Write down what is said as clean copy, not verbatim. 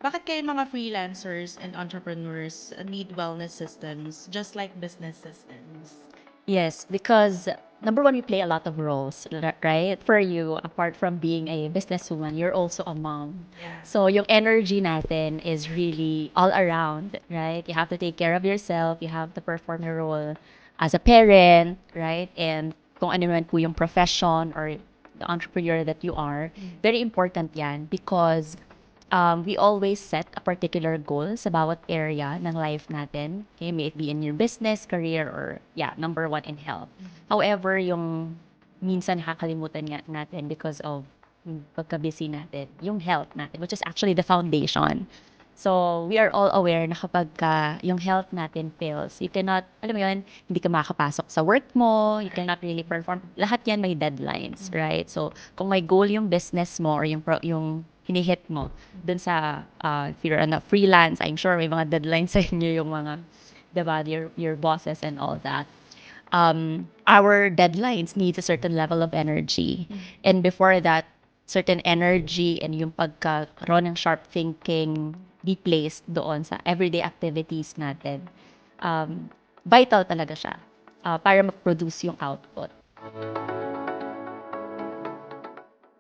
Bakit kayo mga freelancers and entrepreneurs need wellness systems just like business systems? Yes, because number one, we play a lot of roles, right? For you, apart from being a businesswoman, you're also a mom. Yeah. So yung energy natin is really all around, right? You have to take care of yourself, you have to perform your role as a parent, right? And kung ano man po yung profession or the entrepreneur that you are, very important yan because we always set a particular goal sa bawat area ng life natin. Okay, may it be in your business, career, or yeah, number one in health. However, yung minsan nakakalimutan nga natin because of yung pagka-busy natin, yung health natin, which is actually the foundation. So, we are all aware na kapag yung health natin fails, you cannot, alam mo yun, hindi ka makakapasok sa work mo, you cannot really perform. Lahat yan may deadlines, right? So, kung may goal yung business mo or yung hinihit mo dun sa, if you're on a freelance, I'm sure may mga deadlines sa inyo yung mga, diba, your bosses and all that. Our deadlines needs a certain level of energy. And before that, certain energy and yung pagkaroon ng sharp thinking be placed doon sa everyday activities natin. Vital talaga siya para mag-produce yung output.